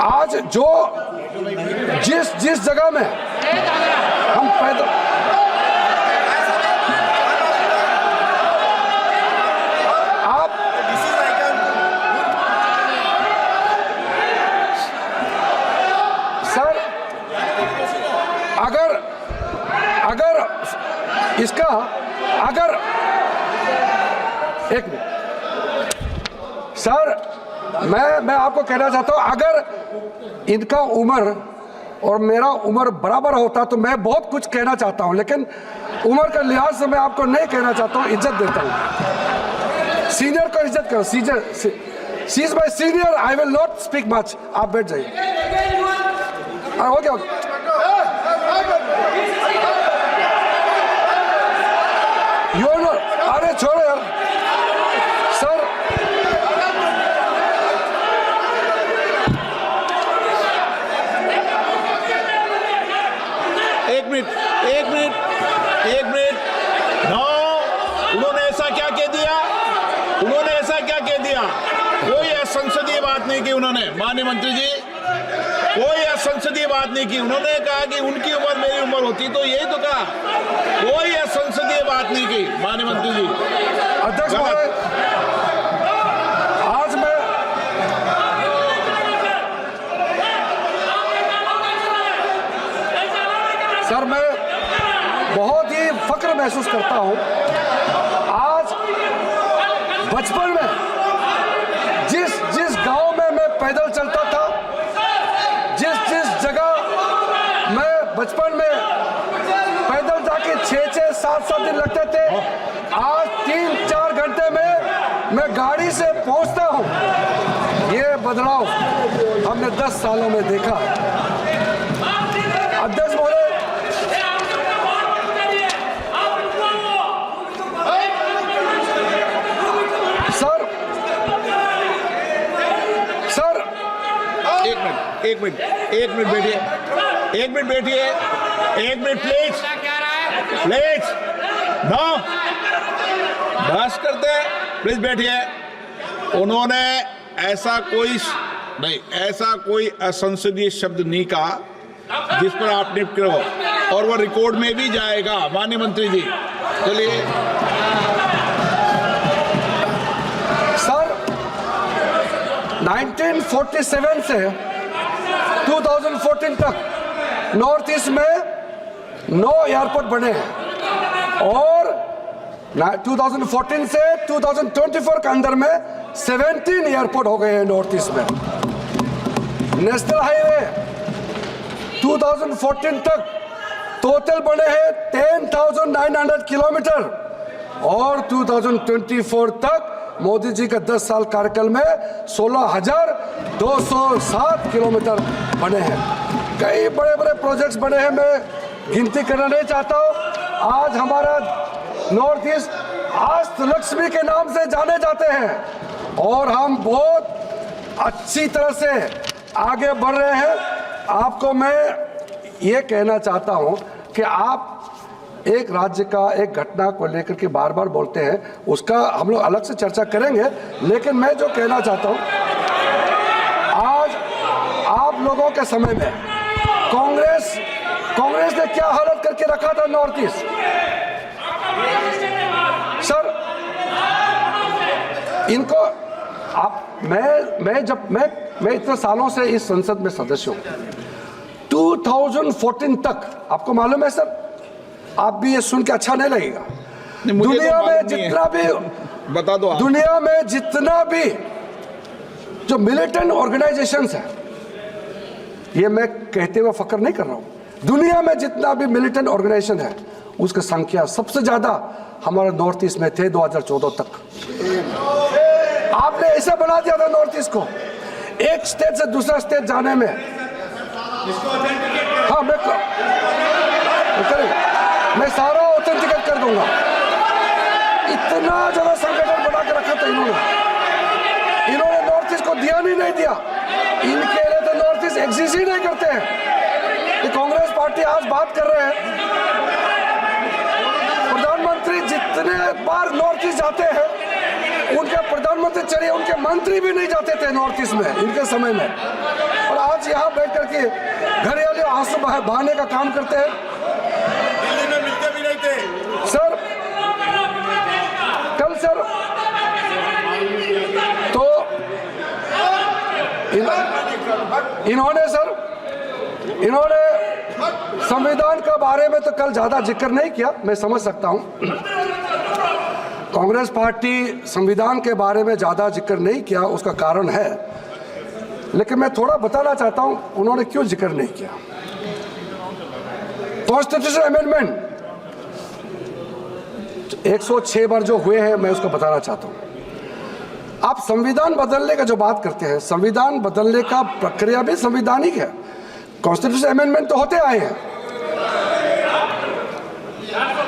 आज जो जिस जगह में हम पैदल आप सर अगर इसका अगर एक मिनट सर मैं आपको कहना चाहता हूं, अगर इनका उम्र और मेरा उम्र बराबर होता तो मैं बहुत कुछ कहना चाहता हूं, लेकिन उम्र के लिहाज से मैं आपको नहीं कहना चाहता हूं, इज्जत देता हूं। सीनियर को इज्जत करो, C is my senior, I will not speak much. आप बैठ जाइए। हो गया अरे छोड़ो यार सर। एक मिनट नो, उन्होंने ऐसा क्या कह दिया? कोई असंसदीय बात नहीं की उन्होंने, माननीय मंत्री जी, कोई असंसदीय बात नहीं की। उन्होंने कहा कि उनकी उम्र मेरी उम्र होती, तो यही तो कहा, कोई असंसदीय बात नहीं की माननीय मंत्री जी। अध्यक्ष महोदय, आज मैं सर मैं बहुत ही फक्र महसूस करता हूं। आज बचपन में जिस गांव में मैं पैदल चलता था, जिस जगह मैं बचपन में पैदल जाके 6-7 दिन लगते थे, आज 3-4 घंटे में मैं गाड़ी से पहुंचता हूं। ये बदलाव हमने 10 सालों में देखा। अध्यक्ष महोदय, सर एक मिनट प्लीज नो, बस करते हैं, प्लीज बैठिए। उन्होंने ऐसा कोई असंसदीय शब्द नहीं कहा जिस पर आप टिप्पणी करो, और वो रिकॉर्ड में भी जाएगा माननीय मंत्री जी। चलिए सर, 1947 से 2014 तक नॉर्थ ईस्ट में 9 एयरपोर्ट बने हैं, और 2014 से 2024 के अंदर में 17 एयरपोर्ट हो गए हैं नॉर्थ ईस्ट में। नेशनल हाईवे 2014 तक टोटल बने हैं 10,900 किलोमीटर, और 2024 तक मोदी जी का 10 साल कार्यकाल में 16,207 किलोमीटर बने हैं। कई बड़े बड़े प्रोजेक्ट्स बने हैं, मैं गिनती करना नहीं चाहता हूँ। आज हमारा नॉर्थ ईस्ट आस्त लक्ष्मी के नाम से जाने जाते हैं, और हम बहुत अच्छी तरह से आगे बढ़ रहे हैं। आपको मैं ये कहना चाहता हूँ कि आप एक राज्य का एक घटना को लेकर के बार बार बोलते हैं, उसका हम लोग अलग से चर्चा करेंगे, लेकिन मैं जो कहना चाहता हूँ, आज आप लोगों के समय में कांग्रेस ने क्या हालत करके रखा था नॉर्थ ईस्ट। सर इनको आप मैं इतने सालों से इस संसद में सदस्य हूं। 2014 तक आपको मालूम है सर, आप भी ये सुन के अच्छा नहीं लगेगा, दुनिया में जितना भी बता दो, दुनिया में जितना भी जो मिलिटेंट ऑर्गेनाइजेशंस है, ये मैं कहते हुए फक्र नहीं कर रहा हूं, दुनिया में जितना भी मिलिटेंट ऑर्गेनाइजेशन है उसकी संख्या सबसे ज्यादा हमारे नॉर्थ ईस्ट में थे 2014 तक। आपने ऐसा बना दिया था नॉर्थ ईस्ट को, एक स्टेट से दूसरा स्टेट जाने में। हाँ मैं सारा ऑथेंटिकेट कर दूंगा। इतना ज्यादा संगठन बना के रखा था इन्होंने नॉर्थ ईस्ट को दिया नहीं दिया। इनके लिए तो नॉर्थ ईस्ट एग्जिस्ट ही नहीं करते हैं। ये कांग्रेस पार्टी आज बात कर रहे हैं, प्रधानमंत्री जितने बार नॉर्थ ईस्ट जाते हैं, उनके प्रधानमंत्री चलिए उनके मंत्री भी नहीं जाते थे नॉर्थ ईस्ट में इनके समय में। और आज आज यहाँ बैठ करके घरेलू आंसू बहाने का काम करते हैं। दिल्ली में मिलते भी नहीं थे सर कल सर तो इन्होंने संविधान के बारे में तो कल ज्यादा जिक्र नहीं किया, मैं समझ सकता हूं। कांग्रेस पार्टी संविधान के बारे में ज्यादा जिक्र नहीं किया, उसका कारण है, लेकिन मैं थोड़ा बताना चाहता हूं उन्होंने क्यों जिक्र नहीं किया। कॉन्स्टिट्यूशन अमेंडमेंट 106 बार जो हुए हैं, मैं उसको बताना चाहता हूं। आप संविधान बदलने का जो बात करते हैं, संविधान बदलने का प्रक्रिया भी संवैधानिक है। कॉन्स्टिट्यूशन अमेंडमेंट तो होते आए हैं।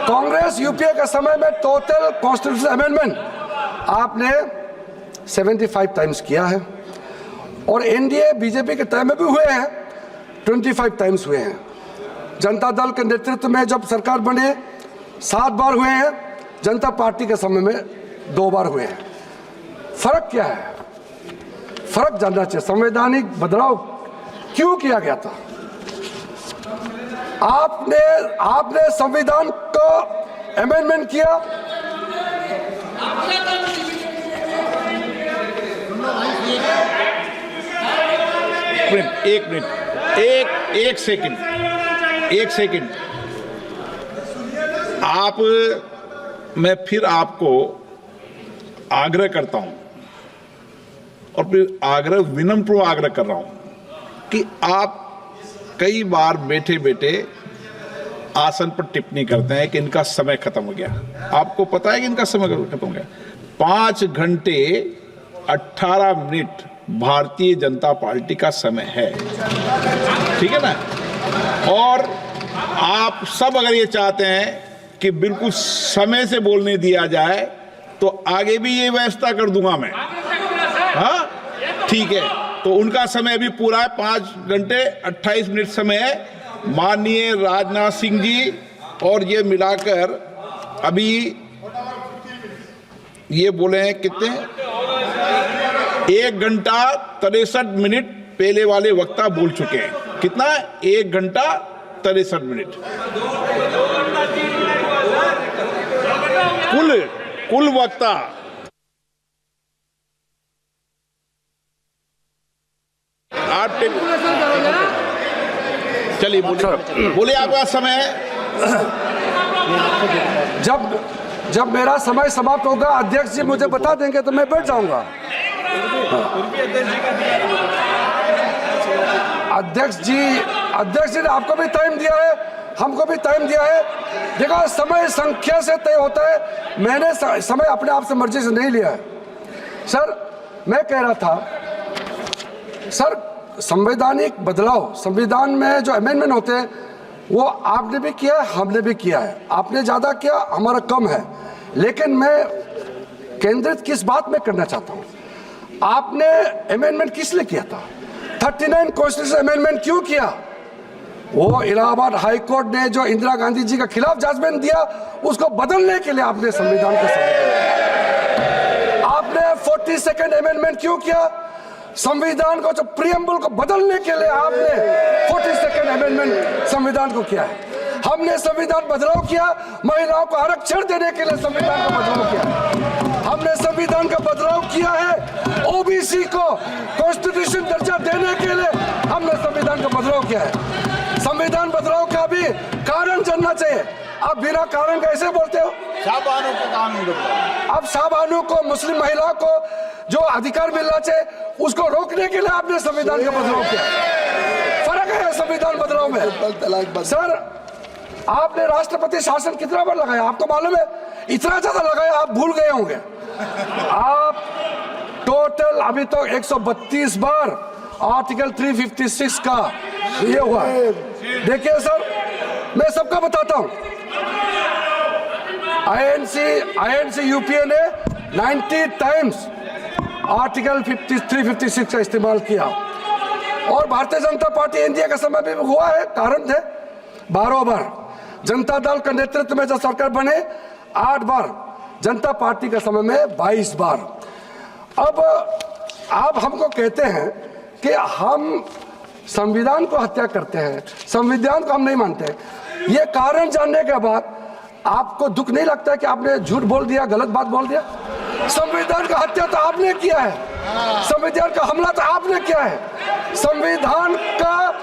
कांग्रेस यूपीए के समय में टोटल कॉन्स्टिट्यूशन अमेंडमेंट आपने 75 टाइम्स किया है, और एनडीए बीजेपी के टाइम में भी हुए हैं, 25 टाइम्स हुए हैं। जनता दल के नेतृत्व में जब सरकार बने 7 बार हुए हैं, जनता पार्टी के समय में 2 बार हुए हैं। फर्क क्या है? फर्क जानना चाहिए। संवैधानिक बदलाव क्यों किया गया था? आपने संविधान को अमेंडमेंट किया, एक मिनट, एक सेकंड आप, मैं फिर आपको आग्रह करता हूं, और फिर विनम्र आग्रह कर रहा हूं कि आप कई बार बैठे बैठे आसन पर टिप्पणी करते हैं कि इनका समय खत्म हो गया। आपको पता है कि इनका समय खत्म हो गया? 5 घंटे 18 मिनट भारतीय जनता पार्टी का समय है, ठीक है ना? और आप सब अगर ये चाहते हैं कि बिल्कुल समय से बोलने दिया जाए, तो आगे भी ये व्यवस्था कर दूंगा मैं। हाँ, ठीक है। तो उनका समय भी पूरा है, 5 घंटे 28 मिनट समय है। माननीय राजनाथ सिंह जी और ये मिलाकर अभी ये बोले हैं कितने, 1 घंटा 63 मिनट पहले वाले वक्ता बोल चुके हैं। कितना? 1 घंटा 63 मिनट कुल वक्ता। आप चलिए बोलिए, आपका समय है। जब मेरा समय समाप्त होगा, अध्यक्ष जी मुझे बता देंगे तो मैं बैठ जाऊंगा। अध्यक्ष जी ने आपको भी टाइम दिया है, हमको भी टाइम दिया है। देखो, समय संख्या से तय होता है, मैंने समय अपने आप से मर्जी से नहीं लिया है। सर, मैं कह रहा था, सर संवैधानिक बदलाव, संविधान में जो अमेंडमेंट होते हैं, वो आपने भी किया है, हमने भी किया है। आपने ज़्यादा किया, हमारा कम है, लेकिन मैं केंद्रित किस बात में करना चाहता हूँ। आपने अमेंडमेंट किस लिए किया था? 39 कॉन्स्टिट्यूशन अमेंडमेंट क्यों किया? वो इलाहाबाद हाई कोर्ट ने जो इंदिरा गांधी जी के खिलाफ जजमेंट दिया, उसको बदलने के लिए आपने संविधान का आपने 42nd अमेंडमेंट क्यों किया? संविधान को, जो प्रियम्बल को बदलने के लिए आपने 42nd अमेंडमेंट संविधान को किया है। हमने संविधान बदलाव किया, महिलाओं को आरक्षण देने के लिए संविधान का बदलाव किया। हमने संविधान का बदलाव किया है, ओबीसी को कॉन्स्टिट्यूशन दर्जा देने के लिए हमने संविधान का बदलाव किया है। संविधान बदलाव का भी कारण जानना चाहिए। आप बिना कारण कैसे बोलते हो? शाहबानों को कानून बदलाव। अब शाहबानों को, मुस्लिम महिलाओं को जो अधिकार मिलना चाहिए, उसको रोकने के लिए आपने संविधान का बदलाव किया। फर्क है संविधान बदलाव में। सर, आपने राष्ट्रपति शासन कितना बार लगाया आपको मालूम है? इतना ज्यादा लगाया आप भूल गए होंगे। आप टोटल अभी तो 132 बार आर्टिकल 356 का ये हुआ। देखिए सर, मैं सबका बताता हूं, आईएनसी यूपीए ने 90 टाइम्स आर्टिकल 356 का इस्तेमाल किया, और भारतीय जनता पार्टी एनडीए का समय भी हुआ है, कारण थे 12 बार। जनता दल के नेतृत्व में जब सरकार बने 8 बार, जनता पार्टी के समय में 22 बार। अब आप हमको कहते हैं कि हम संविधान को हत्या करते हैं, संविधान को हम नहीं मानते। ये कारण जानने के बाद आपको दुख नहीं लगता कि आपने झूठ बोल दिया, गलत बात बोल दिया? संविधान का हत्या तो आपने किया है, संविधान का हमला तो आपने किया है, संविधान का